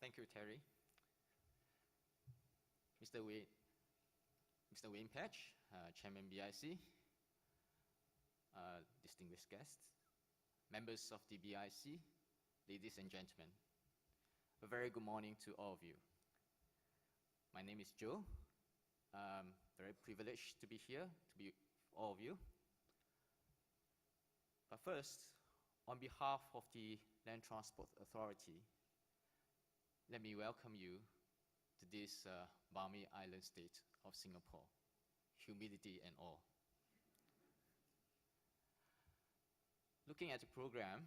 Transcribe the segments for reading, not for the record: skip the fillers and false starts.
Thank you, Terry. Mr. Wayne Patch, Chairman BIC, distinguished guests, members of the BIC, ladies and gentlemen, a very good morning to all of you. My name is Joe. Very privileged to be here, to be with all of you. But first, on behalf of the Land Transport Authority, let me welcome you to this balmy island state of Singapore, humidity and all. Looking at the program,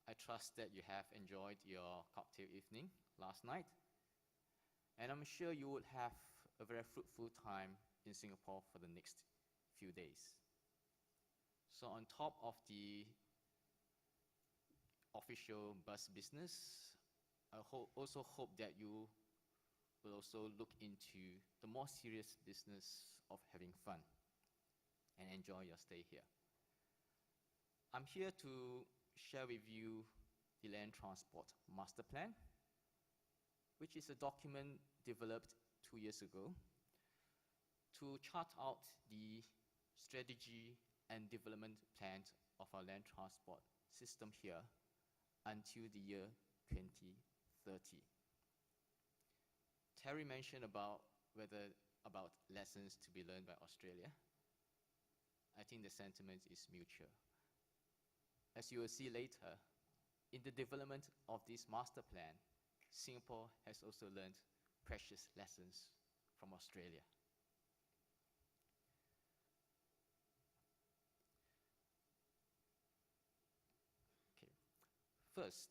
I trust that you have enjoyed your cocktail evening last night, and I'm sure you would have a very fruitful time in Singapore for the next few days. So on top of the official bus business, I also hope that you will also look into the more serious business of having fun and enjoy your stay here. I'm here to share with you the Land Transport Master Plan, which is a document developed 2 years ago to chart out the strategy and development plan of our land transport system here until the year 2030. Terry mentioned about lessons to be learned by Australia. I think the sentiment is mutual. As you will see later, in the development of this master plan, Singapore has also learned precious lessons from Australia. Okay. First,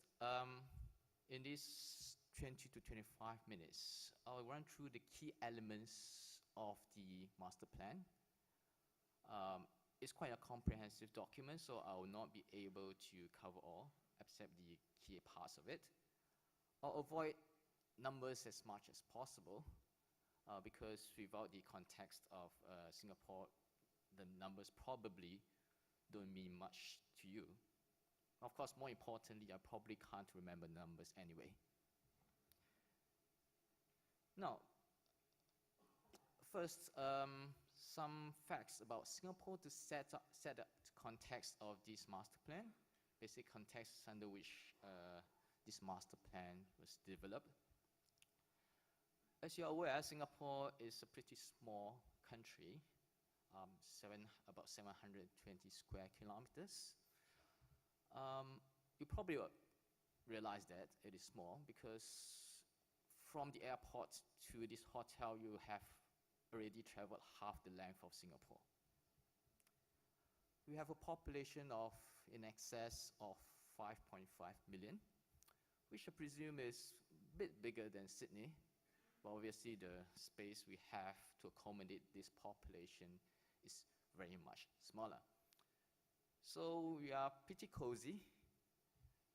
in these 20 to 25 minutes, I'll run through the key elements of the master plan. It's quite a comprehensive document, so I will not be able to cover all, except the key parts of it. I'll avoid numbers as much as possible, because without the context of Singapore, the numbers probably don't mean much to you. Of course, more importantly, I probably can't remember numbers anyway. Now, first, some facts about Singapore to set up the context of this master plan, basic context under which this master plan was developed. As you're aware, Singapore is a pretty small country, about 720 square kilometers. You probably realize that it is small because from the airport to this hotel, you have already traveled half the length of Singapore. We have a population of in excess of 5.5 million, which I presume is a bit bigger than Sydney, but obviously the space we have to accommodate this population is very much smaller. So we are pretty cozy,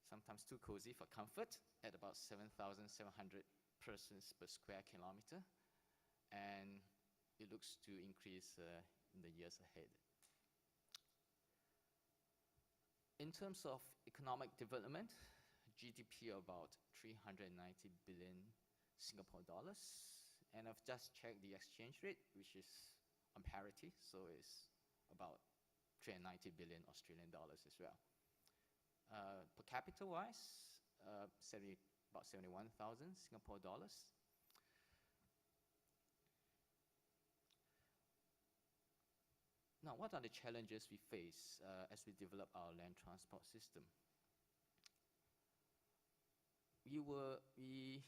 sometimes too cozy for comfort, at about 7,700 persons per square kilometer, and it looks to increase in the years ahead. In terms of economic development, GDP about 390 billion Singapore dollars, and I've just checked the exchange rate, which is on parity, so it's about 390 billion Australian dollars as well. Per capita wise, about 71,000 Singapore dollars. Now, what are the challenges we face as we develop our land transport system? We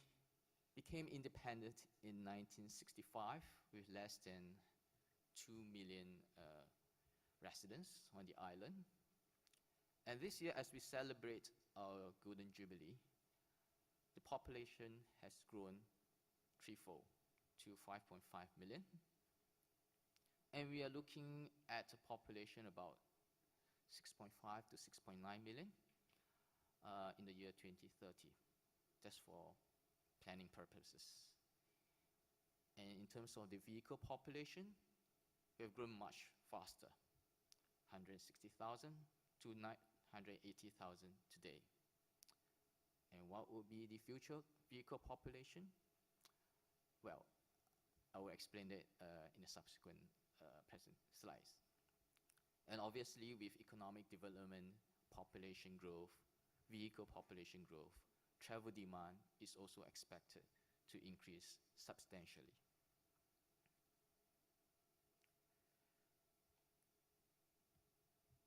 became independent in 1965 with less than 2 million residents on the island. And this year, as we celebrate our Golden Jubilee, the population has grown threefold to 5.5 million. And we are looking at a population about 6.5 to 6.9 million in the year 2030, just for planning purposes. And in terms of the vehicle population, we have grown much faster, 160,000 to 980,000 today. And what will be the future vehicle population? Well, I will explain that in the subsequent present slides. And obviously, with economic development, population growth, vehicle population growth, travel demand is also expected to increase substantially.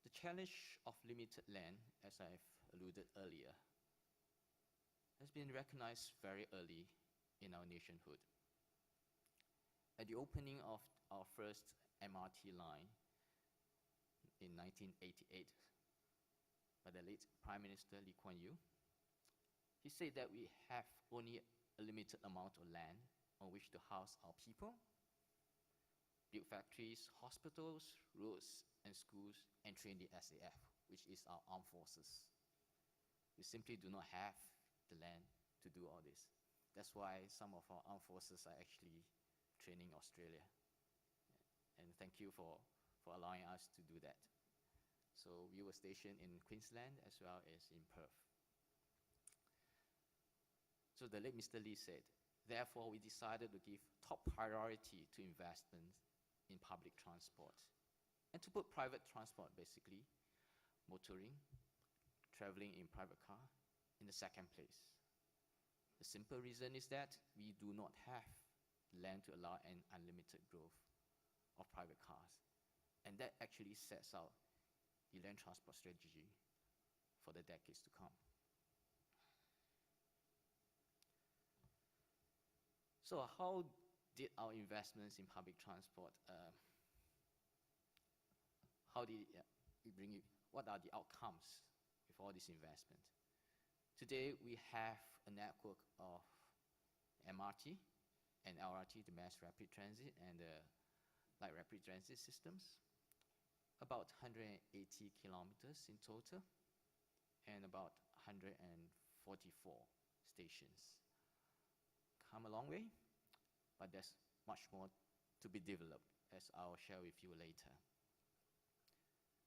The challenge of limited land, as I've alluded earlier, has been recognized very early in our nationhood. At the opening of our first MRT line in 1988 by the late Prime Minister Lee Kuan Yew, he said that we have only a limited amount of land on which to house our people, build factories, hospitals, roads, and schools, and train the SAF, which is our armed forces. We simply do not have the land to do all this. That's why some of our armed forces are actually training Australia. And thank you for allowing us to do that. So we were stationed in Queensland as well as in Perth. So the late Mr. Lee said, therefore we decided to give top priority to investment in public transport and to put private transport, basically, motoring, traveling in private car, in the second place. The simple reason is that we do not have land to allow an unlimited growth of private cars. And that actually sets out the land transport strategy for the decades to come. So how did our investments in public transport, what are the outcomes with all this investment? Today, we have a network of MRT and LRT, the mass rapid transit, and the light rapid transit systems, about 180 kilometers in total, and about 144 stations. Come a long way, but there's much more to be developed, as I'll share with you later.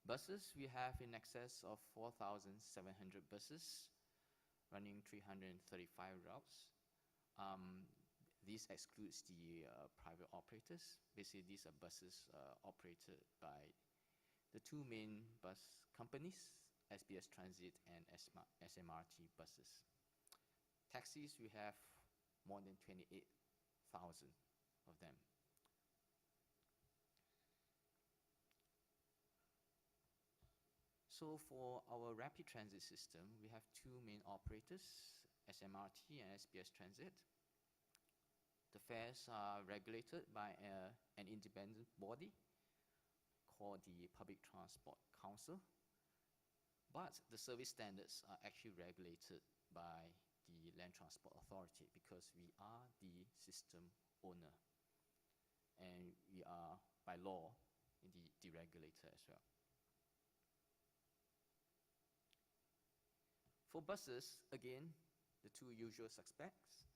Buses, we have in excess of 4,700 buses running 335 routes. This excludes the private operators. Basically, these are buses operated by the two main bus companies, SBS Transit and SMRT buses. Taxis, we have more than 28,000 of them. So for our rapid transit system, we have two main operators, SMRT and SBS Transit. The fares are regulated by an independent body called the Public Transport Council, but the service standards are actually regulated by the Land Transport Authority because we are the system owner and we are by law the regulator as well. For buses, again, the two usual suspects,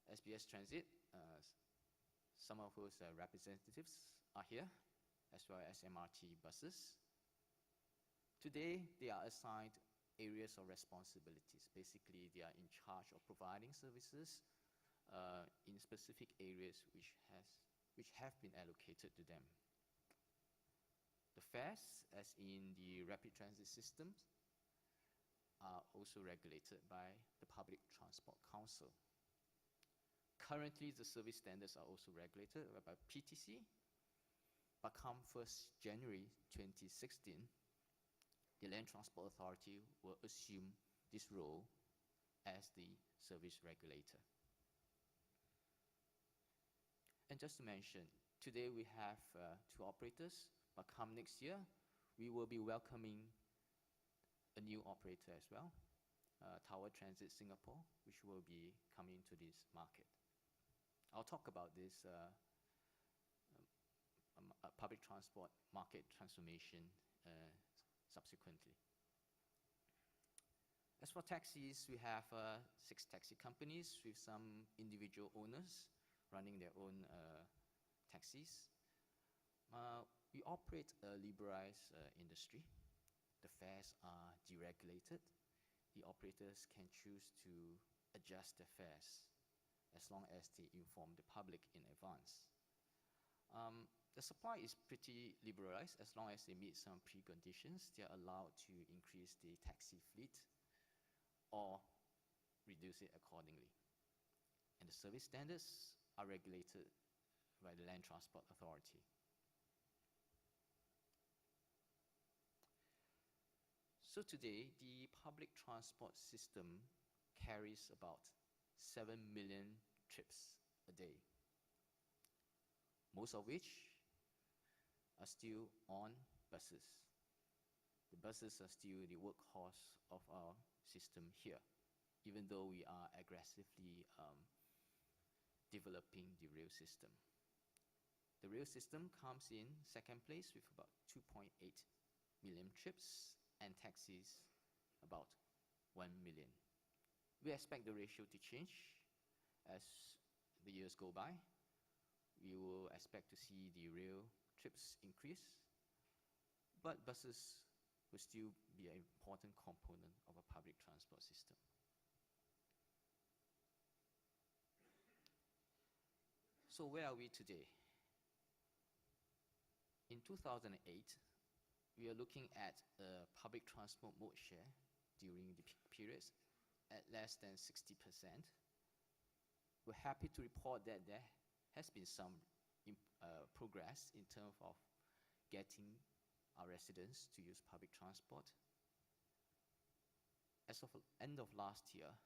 SBS Transit, some of whose representatives are here, as well as MRT buses. Today, they are assigned areas of responsibilities. Basically, they are in charge of providing services in specific areas which have been allocated to them. The fares, as in the rapid transit systems, are also regulated by the Public Transport Council. Currently, the service standards are also regulated by PTC, but come 1st January 2016, the Land Transport Authority will assume this role as the service regulator. And just to mention, today we have two operators, but come next year, we will be welcoming a new operator as well, Tower Transit Singapore, which will be coming to this market. I'll talk about this public transport market transformation subsequently. As for taxis, we have 6 taxi companies with some individual owners running their own taxis. We operate a liberalized industry. The fares are deregulated. the operators can choose to adjust their fares as long as they inform the public in advance. The supply is pretty liberalized. As long as they meet some preconditions, they are allowed to increase the taxi fleet or reduce it accordingly. And the service standards are regulated by the Land Transport Authority. So today, the public transport system carries about 7 million trips a day, most of which are still on buses. The buses are still the workhorse of our system here, even though we are aggressively developing the rail system. The rail system comes in second place with about 2.8 million trips, and taxis about 1 million. We expect the ratio to change as the years go by. We will expect to see the rail trips increase, but buses will still be an important component of a public transport system. So where are we today? In 2008, we are looking at a public transport mode share during the peak periods at less than 60%. We're happy to report that there has been some progress in terms of getting our residents to use public transport. As of end of last year,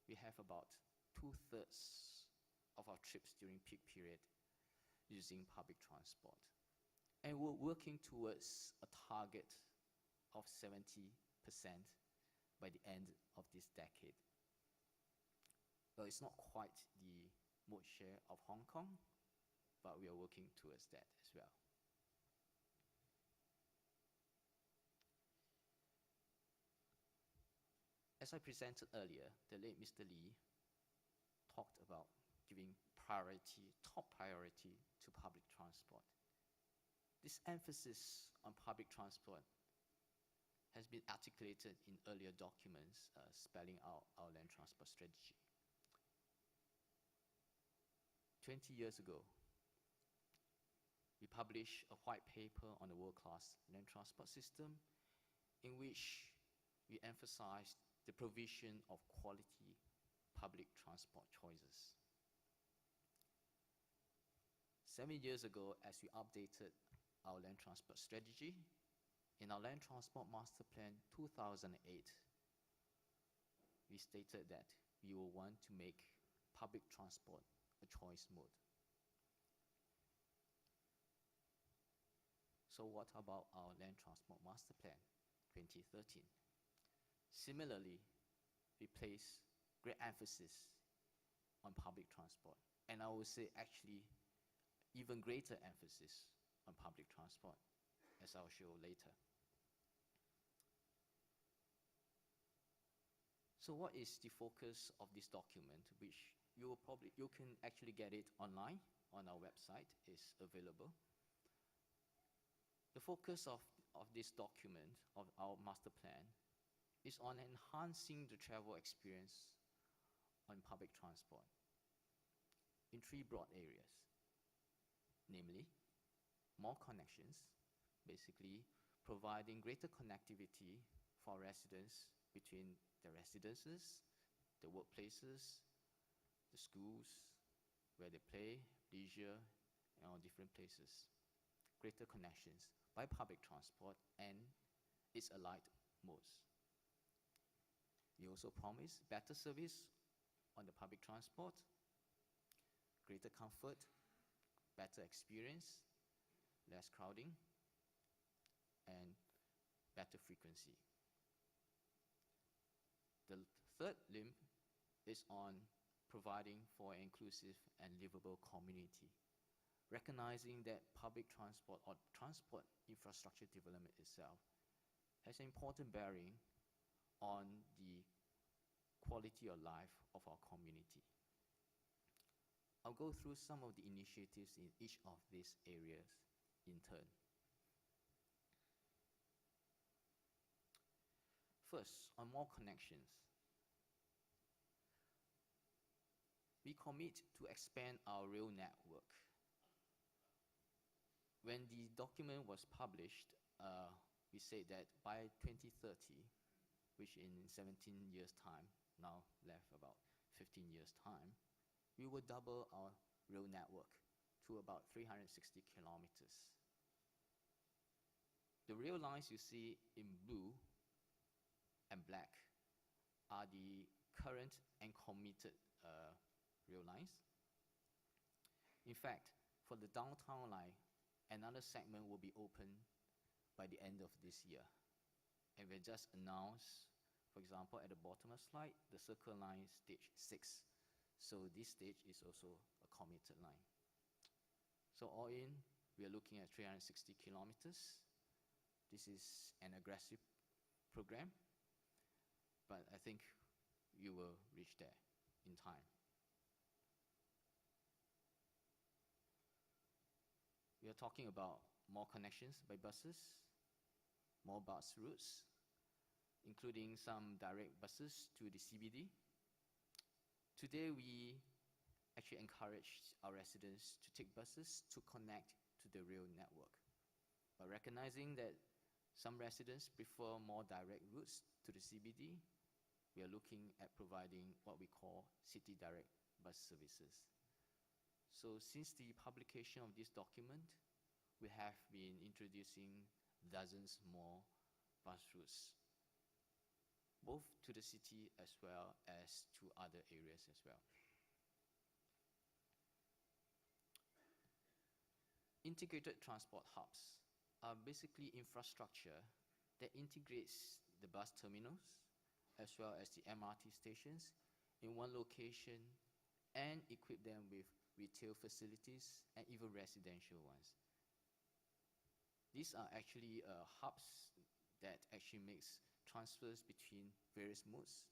we have about 2/3 of our trips during peak period using public transport. And we're working towards a target of 70% by the end of this decade. Well, it's not quite the mode share of Hong Kong, but we are working towards that as well. As I presented earlier, the late Mr. Lee talked about giving top priority to public transport. This emphasis on public transport has been articulated in earlier documents spelling out our land transport strategy. 20 years ago, we published a white paper on the world-class land transport system in which we emphasized the provision of quality public transport choices. 7 years ago, as we updated our land transport strategy, in our Land Transport Master Plan 2008, we stated that we will want to make public transport a choice mode. So what about our Land Transport Master Plan 2013? Similarly, we place great emphasis on public transport, and I would say actually even greater emphasis on public transport, as I'll show later. So what is the focus of this document, which you can actually get it online on our website, is available. The focus of this document, of our master plan, is on enhancing the travel experience on public transport in 3 broad areas, namely, more connections, basically providing greater connectivity for residents between the residences, the workplaces, the schools, where they play, leisure, and all different places. Greater connections by public transport and its allied modes. We also promise better service on the public transport, greater comfort, better experience, less crowding, and better frequency. The third limb is on providing for an inclusive and livable community, recognizing that public transport or transport infrastructure development itself has an important bearing on the quality of life of our community. I'll go through some of the initiatives in each of these areas in turn. First, on more connections. We commit to expand our rail network. When the document was published, we said that by 2030, which in 17 years' time, now left about 15 years' time, we will double our rail network to about 360 kilometers. The rail lines you see in blue and black are the current and committed rail lines. In fact, for the downtown line, another segment will be open by the end of this year. And we just announced, for example, at the bottom of the slide, the Circle Line Stage 6. So this stage is also a committed line. So all in, we are looking at 360 kilometers. This is an aggressive program, but I think you will reach there in time. We are talking about more connections by buses, more bus routes, including some direct buses to the CBD. Today, we actually encourage our residents to take buses to connect to the rail network. But recognizing that some residents prefer more direct routes to the CBD, we are looking at providing what we call city direct bus services. So since the publication of this document, we have been introducing dozens more bus routes, both to the city as well as to other areas as well. Integrated transport hubs are basically infrastructure that integrates the bus terminals as well as the MRT stations in one location and equip them with retail facilities and even residential ones. These are actually hubs that actually makes transfers between various modes,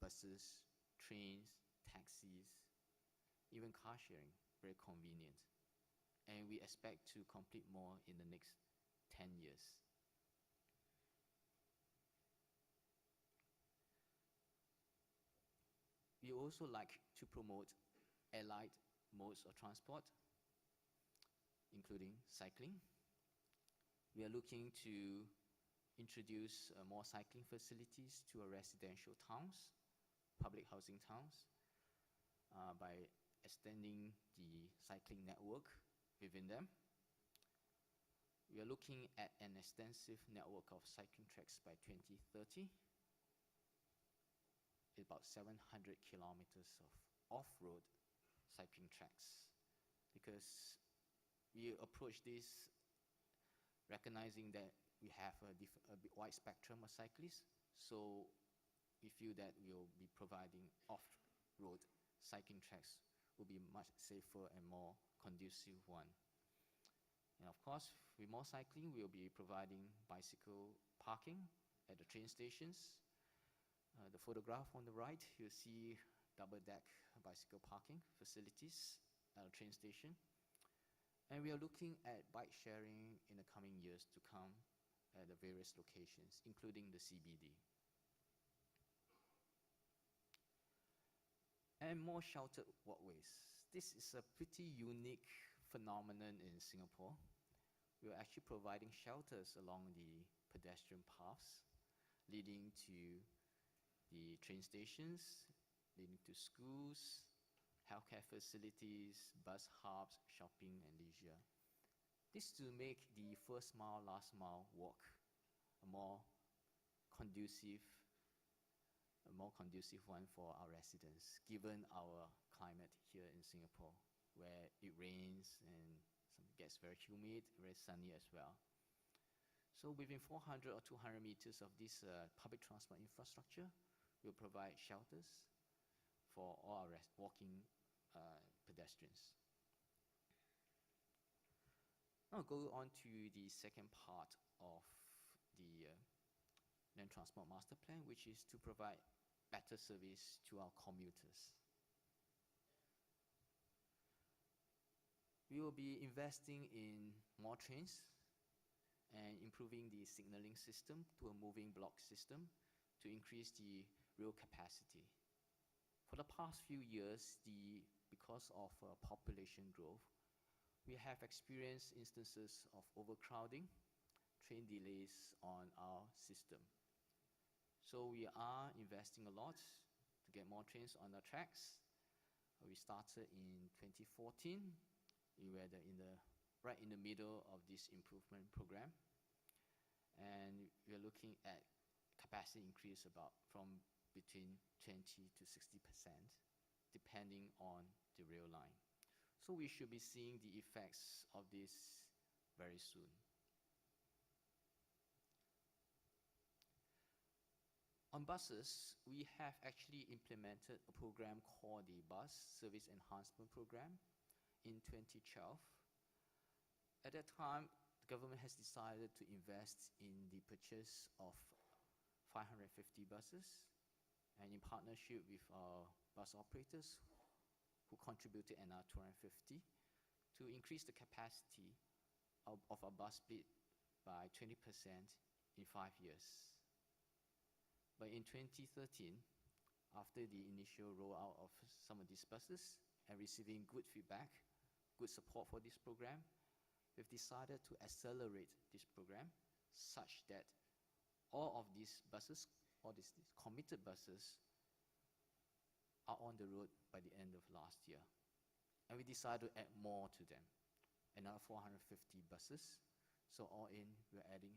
buses, trains, taxis, even car sharing, very convenient. And we expect to complete more in the next 10 years. We also like to promote allied modes of transport, including cycling. We are looking to introduce more cycling facilities to our residential towns, public housing towns, by extending the cycling network within them. We are looking at an extensive network of cycling tracks by 2030. About 700 kilometers of off-road cycling tracks, because we approach this recognizing that we have a wide spectrum of cyclists, so we feel that we will be providing off-road cycling tracks will be much safer and more conducive one. And of course, with more cycling, we will be providing bicycle parking at the train stations. The photograph on the right, you'll see double-deck bicycle parking facilities at a train station. And we are looking at bike sharing in the coming years to come at the various locations, including the CBD. And more sheltered walkways. This is a pretty unique phenomenon in Singapore. We are actually providing shelters along the pedestrian paths leading to the train stations, leading to schools, healthcare facilities, bus hubs, shopping, and leisure. This to make the first mile, last mile walk a more conducive one for our residents, given our climate here in Singapore, where it rains and gets very humid, very sunny as well. So within 400 or 200 meters of this public transport infrastructure, we'll provide shelters for all our walking pedestrians. Now go on to the second part of the Land Transport Master Plan, which is to provide better service to our commuters. We will be investing in more trains and improving the signaling system to a moving block system to increase the rail capacity. For the past few years, because of population growth, we have experienced instances of overcrowding, train delays on our system. So we are investing a lot to get more trains on the tracks. We started in 2014. We were right in the middle of this improvement program. And we're looking at capacity increase from between 20 to 60%, depending on the rail line. So we should be seeing the effects of this very soon. On buses, we have actually implemented a program called the Bus Service Enhancement Program in 2012. At that time, the government has decided to invest in the purchase of 550 buses, and in partnership with our bus operators who contributed another 250 to increase the capacity of our bus fleet by 20% in 5 years. But in 2013, after the initial rollout of some of these buses and receiving good feedback, good support for this program, we've decided to accelerate this program such that all of these buses, all these committed buses, are on the road by the end of last year. And we decided to add more to them, another 450 buses. So all in, we're adding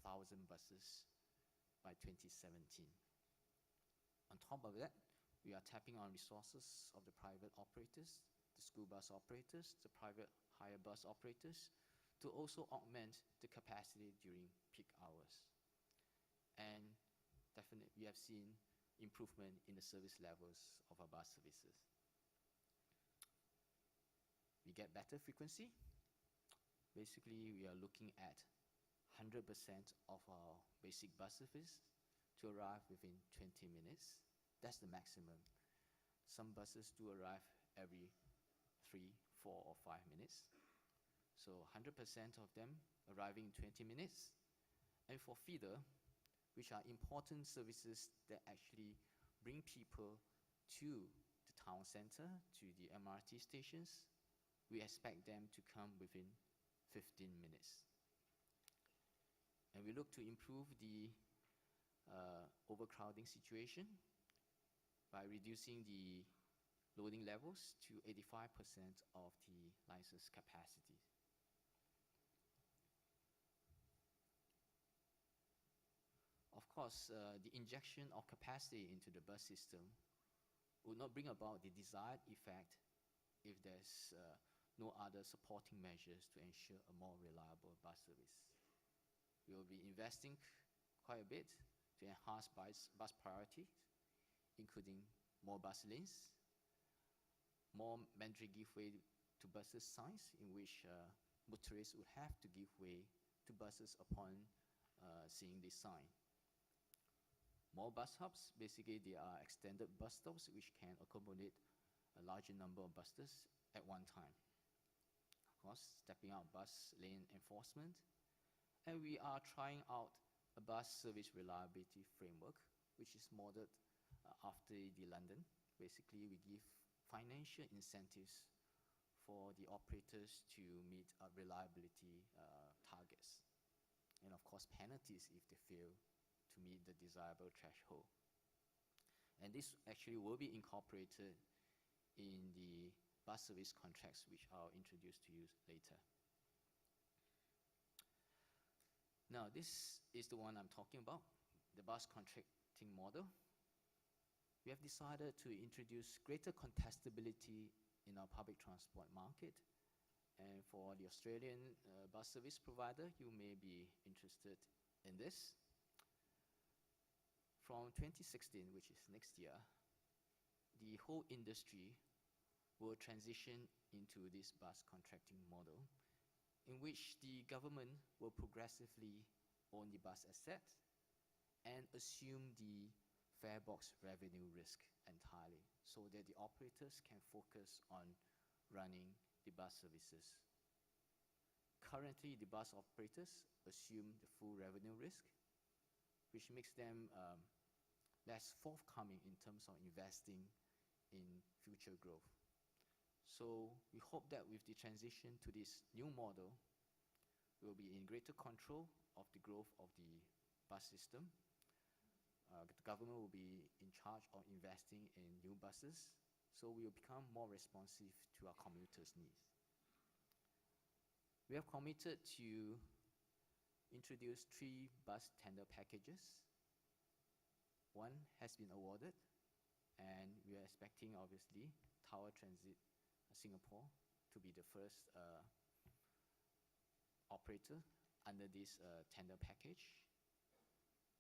1,000 buses by 2017. On top of that, we are tapping on resources of the private operators, the school bus operators, the private hire bus operators, to also augment the capacity during peak hours. And definitely, we have seen improvement in the service levels of our bus services. We get better frequency. Basically, we are looking at 100% of our basic bus service to arrive within 20 minutes. That's the maximum. Some buses do arrive every 3, 4, or 5 minutes. So 100% of them arriving in 20 minutes. And for feeder, which are important services that actually bring people to the town center, to the MRT stations, we expect them to come within 15 minutes. And we look to improve the overcrowding situation by reducing the loading levels to 85% of the license capacity. Of course, the injection of capacity into the bus system would not bring about the desired effect if there's no other supporting measures to ensure a more reliable bus service. We will be investing quite a bit to enhance bus priorities, including more bus lanes, more mandatory give way to buses signs, in which motorists would have to give way to buses upon seeing this sign. More bus hubs, basically they are extended bus stops which can accommodate a larger number of buses at one time. Of course, stepping out bus lane enforcement. And we are trying out a bus service reliability framework, which is modeled after the London. Basically, we give financial incentives for the operators to meet reliability targets. And of course, penalties if they fail to meet the desirable threshold. And this actually will be incorporated in the bus service contracts, which I'll introduce to you later. Now, this is the one I'm talking about, the bus contracting model. We have decided to introduce greater contestability in our public transport market. And for the Australian bus service provider, you may be interested in this. From 2016, which is next year, the whole industry will transition into this bus contracting model, in which the government will progressively own the bus asset and assume the fare box revenue risk entirely, so that the operators can focus on running the bus services. Currently, the bus operators assume the full revenue risk, which makes them less forthcoming in terms of investing in future growth. So we hope that with the transition to this new model, we'll be in greater control of the growth of the bus system. The government will be in charge of investing in new buses, so we will become more responsive to our commuters' needs. We have committed to introduce 3 bus tender packages. One has been awarded, and we are expecting, obviously, Tower Transit Singapore to be the first operator under this tender package.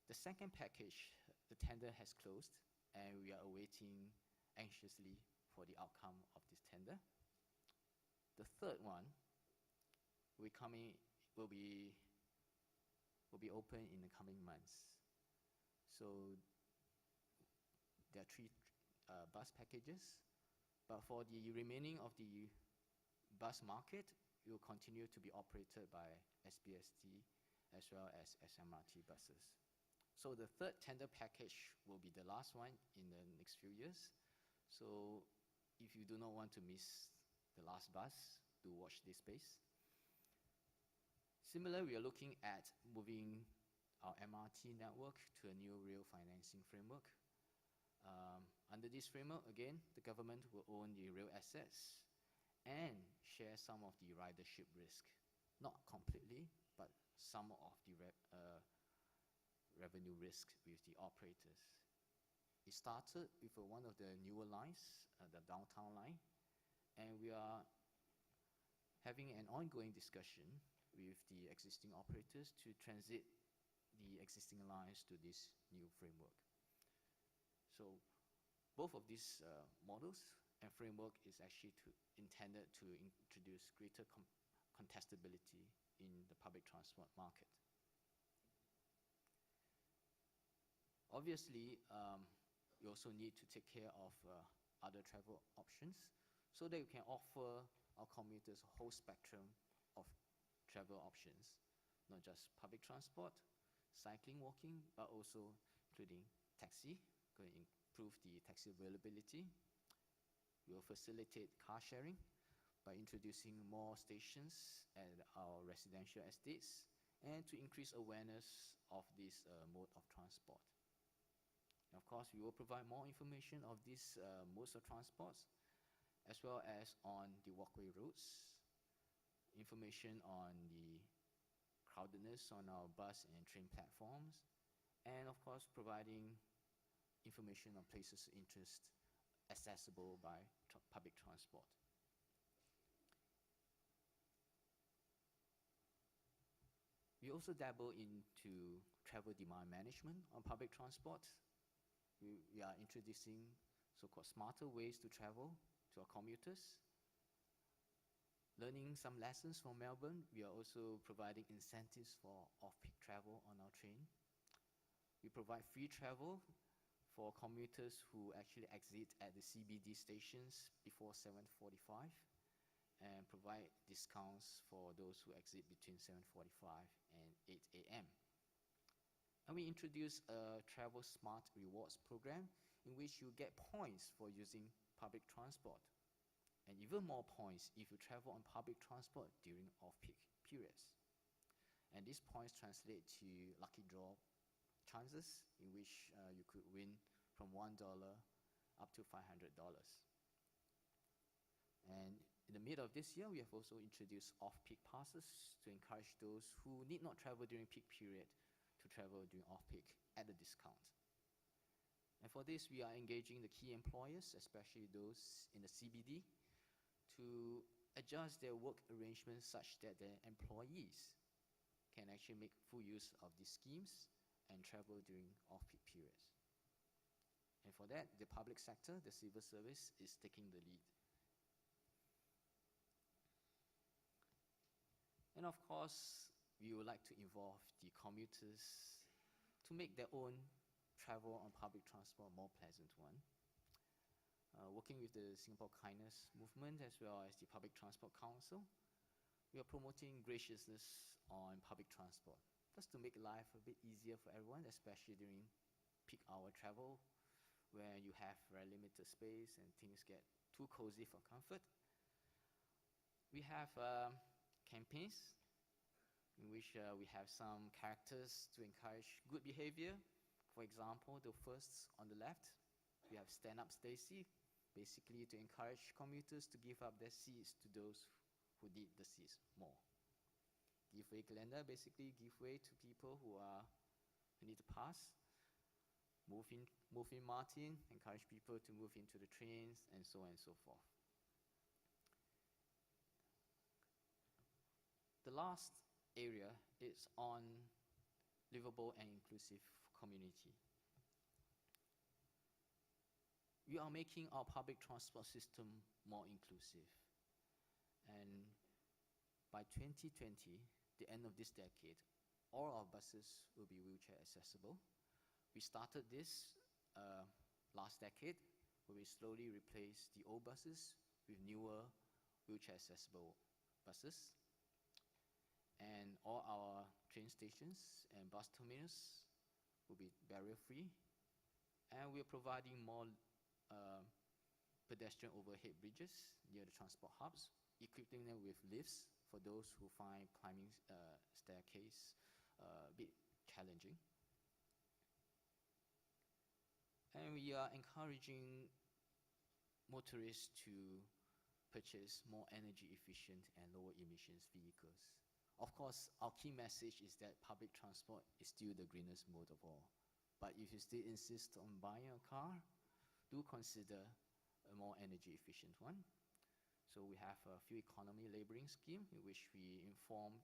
The second package, the tender has closed, and we are awaiting anxiously for the outcome of this tender. The third one will be open in the coming months. So there are 3 bus packages, but for the remaining of the bus market, it will continue to be operated by SBST as well as SMRT buses. So the third tender package will be the last one in the next few years. So if you do not want to miss the last bus, do watch this space. Similarly, we are looking at moving our MRT network to a new rail financing framework. Under this framework, again, the government will own the rail assets and share some of the ridership risk. Not completely, but some of the revenue risk with the operators. It started with one of the newer lines, the downtown line, and we are having an ongoing discussion with the existing operators to transit the existing lines to this new framework. So both of these models and framework is actually intended to introduce greater contestability in the public transport market. Obviously, we also need to take care of other travel options so that we can offer our commuters a whole spectrum of travel options, not just public transport, cycling, walking, but also including taxi, going to improve the taxi availability. We will facilitate car sharing by introducing more stations at our residential estates and to increase awareness of this mode of transport. And of course, we will provide more information of these modes of transports, as well as on the walkway routes, information on the crowdedness on our bus and train platforms, and of course, providing information on places of interest accessible by public transport. We also dabble into travel demand management on public transport. We are introducing so-called smarter ways to travel to our commuters. Learning some lessons from Melbourne, we are also providing incentives for off-peak travel on our train. We provide free travel for commuters who actually exit at the CBD stations before 7:45 and provide discounts for those who exit between 7:45 and 8 a.m. And we introduce a Travel Smart Rewards program in which you get points for using public transport, and even more points if you travel on public transport during off-peak periods. And these points translate to lucky draw chances in which you could win from $1 up to $500. And in the middle of this year, we have also introduced off-peak passes to encourage those who need not travel during peak period to travel during off-peak at a discount. And for this, we are engaging the key employers, especially those in the CBD, to adjust their work arrangements such that their employees can actually make full use of these schemes and travel during off-peak periods. And for that, the public sector, the civil service, is taking the lead. And of course, we would like to involve the commuters to make their own travel on public transport a more pleasant one. Working with the Singapore Kindness Movement as well as the Public Transport Council, we are promoting graciousness on public transport, just to make life a bit easier for everyone, especially during peak hour travel where you have very limited space and things get too cozy for comfort. We have campaigns in which we have some characters to encourage good behavior. For example, the first on the left, we have Stand Up Stacy, basically to encourage commuters to give up their seats to those who need the seats more. Give way Glenda, basically give way to people who need to pass. Move in Martin, encourage people to move into the trains, and so on and so forth. The last area is on livable and inclusive community. We are making our public transport system more inclusive. And by 2020, the end of this decade, all our buses will be wheelchair accessible. We started this last decade, where we slowly replaced the old buses with newer wheelchair accessible buses. And all our train stations and bus terminals will be barrier-free. And we're providing more pedestrian overhead bridges near the transport hubs, equipping them with lifts for those who find climbing staircase a bit challenging. And we are encouraging motorists to purchase more energy efficient and lower emissions vehicles. Of course, our key message is that public transport is still the greenest mode of all. But if you still insist on buying a car, do consider a more energy efficient one. So we have a fuel economy labeling scheme in which we informed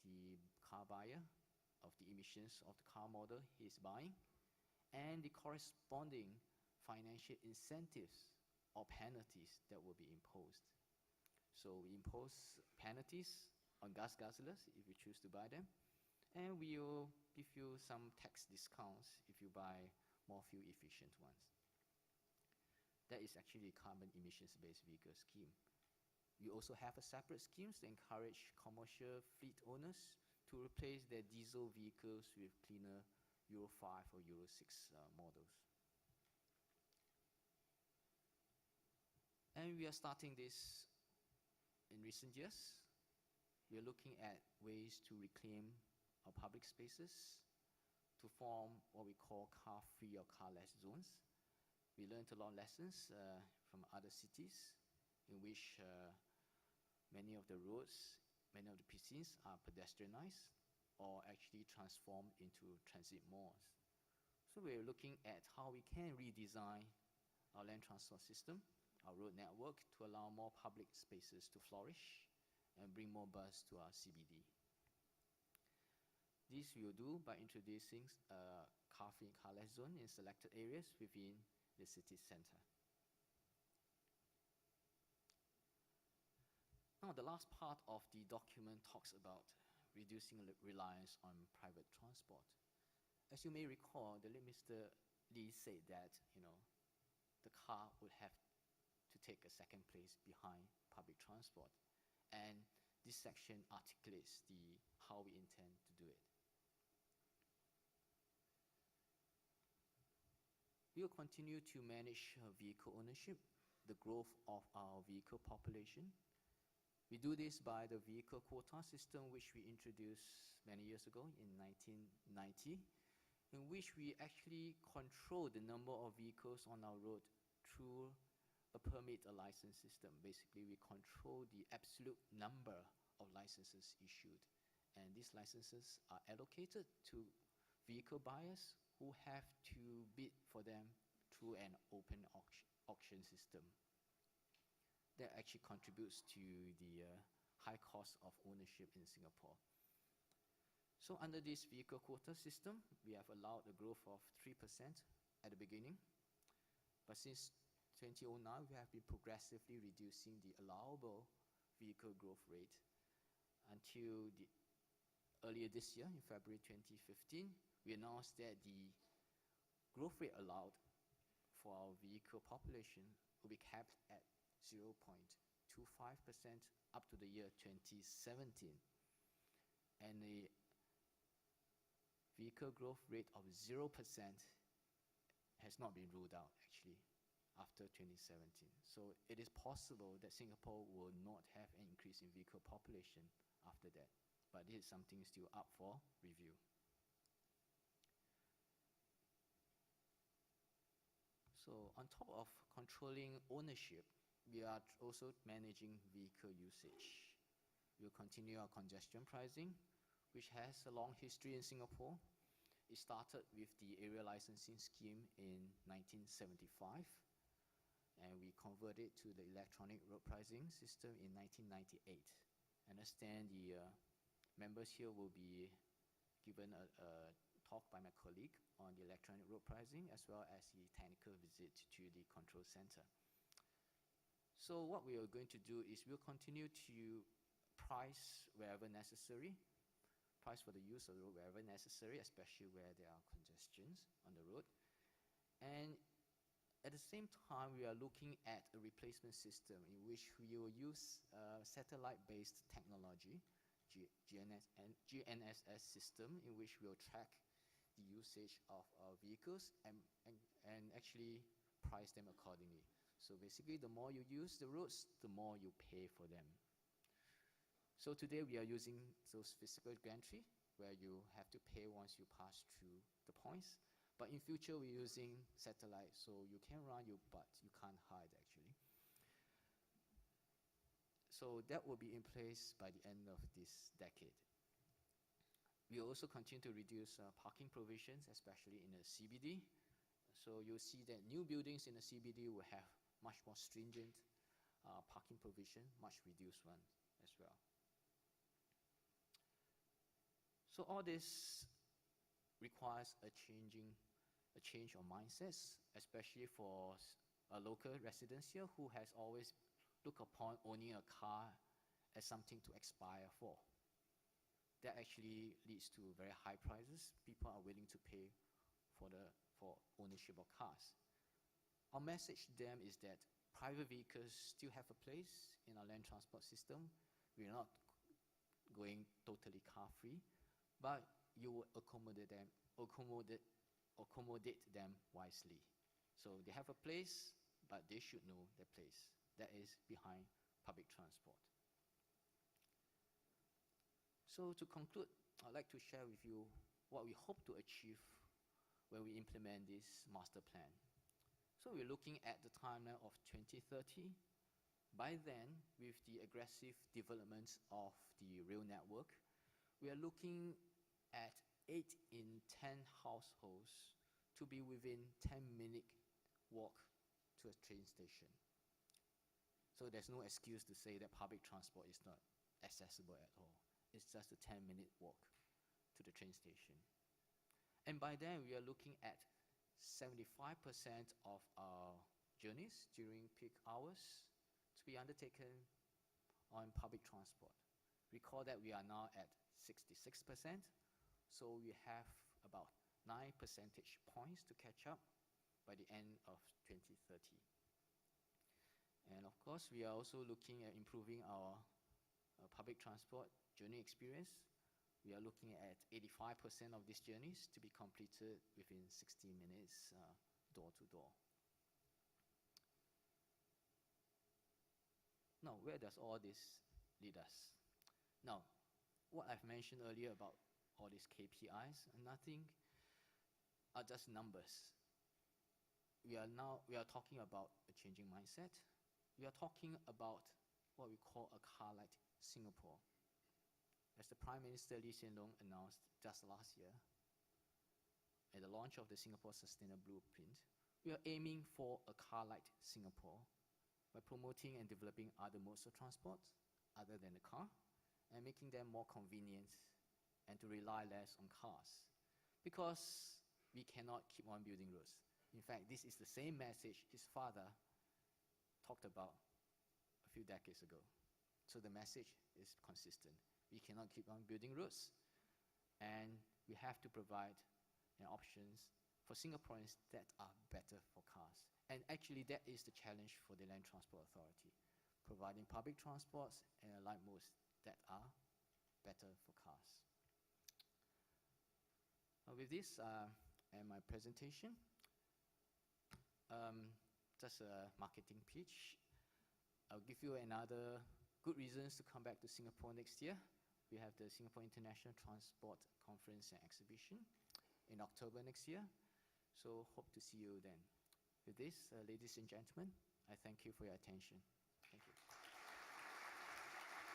the car buyer of the emissions of the car model he is buying and the corresponding financial incentives or penalties that will be imposed. So we impose penalties on gas guzzlers if you choose to buy them, and we will give you some tax discounts if you buy more fuel efficient ones. That is actually a carbon emissions-based vehicle scheme. We also have a separate scheme to encourage commercial fleet owners to replace their diesel vehicles with cleaner Euro 5 or Euro 6 models. And we are starting this in recent years. We are looking at ways to reclaim our public spaces to form what we call car-free or car-less zones. We learned a lot of lessons from other cities in which many of the roads, many of the precincts are pedestrianized or actually transformed into transit malls. So we're looking at how we can redesign our land transport system, our road network, to allow more public spaces to flourish and bring more buzz to our CBD. This we will do by introducing a car-free and car-less zone in selected areas within the city center. Now, the last part of the document talks about reducing reliance on private transport. As you may recall, the late Mr. Lee said that, the car would have to take a second place behind public transport. And this section articulates how we intend to do it. We will continue to manage vehicle ownership, the growth of our vehicle population. We do this by the vehicle quota system, which we introduced many years ago in 1990, in which we actually control the number of vehicles on our road through a permit, a license system. Basically, we control the absolute number of licenses issued. And these licenses are allocated to vehicle buyers who have to bid for them through an open auction system. That actually contributes to the high cost of ownership in Singapore. So under this vehicle quota system, we have allowed a growth of 3% at the beginning. But since 2009, we have been progressively reducing the allowable vehicle growth rate until earlier this year, in February 2015, we announced that the growth rate allowed for our vehicle population will be capped at 0.25% up to the year 2017. And a vehicle growth rate of 0% has not been ruled out actually after 2017. So it is possible that Singapore will not have an increase in vehicle population after that, but this is something still up for review. So on top of controlling ownership, we are also managing vehicle usage. We'll continue our congestion pricing, which has a long history in Singapore. It started with the area licensing scheme in 1975, and we converted to the electronic road pricing system in 1998. I understand the members here will be given a talk by my colleague on the electronic road pricing, as well as the technical visit to the control center. So what we are going to do is we'll continue to price wherever necessary, price for the use of the road wherever necessary, especially where there are congestions on the road. And at the same time, we are looking at a replacement system in which we will use satellite-based technology, GNSS system, in which we'll track the usage of our vehicles and actually price them accordingly. So basically, the more you use the roads, the more you pay for them. So today we are using those physical gantry where you have to pay once you pass through the points. But in future, we're using satellite, so you can run your butt, you can't hide actually. So that will be in place by the end of this decade. We also continue to reduce parking provisions, especially in the CBD. So you'll see that new buildings in the CBD will have much more stringent parking provision, much reduced one as well. So all this requires a change of mindsets, especially for local residents here who has always looked upon owning a car as something to aspire for. That actually leads to very high prices people are willing to pay for ownership of cars. Our message to them is that private vehicles still have a place in our land transport system. We're not going totally car-free, but you will accommodate them wisely. So they have a place, but they should know their place. That is behind public transport. So to conclude, I'd like to share with you what we hope to achieve when we implement this master plan. So we're looking at the timeline of 2030. By then, with the aggressive development of the rail network, we are looking at 8 in 10 households to be within 10-minute walk to a train station. So there's no excuse to say that public transport is not accessible at all. It's just a 10-minute walk to the train station. And by then, we are looking at 75% of our journeys during peak hours to be undertaken on public transport. Recall that we are now at 66%, so we have about 9 percentage points to catch up by the end of 2030. And of course, we are also looking at improving our public transport journey experience. We are looking at 85% of these journeys to be completed within 60 minutes door to door. Now, where does all this lead us? Now, what I've mentioned earlier about all these KPIs, nothing are just numbers. We are talking about a changing mindset. We are talking about what we call a car like Singapore. As the Prime Minister Lee Hsien Loong announced just last year, at the launch of the Singapore Sustainable Blueprint, we are aiming for a car like Singapore by promoting and developing other modes of transport other than the car and making them more convenient and to rely less on cars. Because we cannot keep on building roads. In fact, this is the same message his father talked about a few decades ago. So the message is consistent. We cannot keep on building roads. And we have to provide options for Singaporeans that are better for cars. And actually, that is the challenge for the Land Transport Authority, providing public transports and light modes that are better for cars. With this and my presentation, Just a marketing pitch. I'll give you another good reasons to come back to Singapore next year. We have the Singapore International Transport Conference and Exhibition in October next year. So hope to see you then. With this, ladies and gentlemen, I thank you for your attention.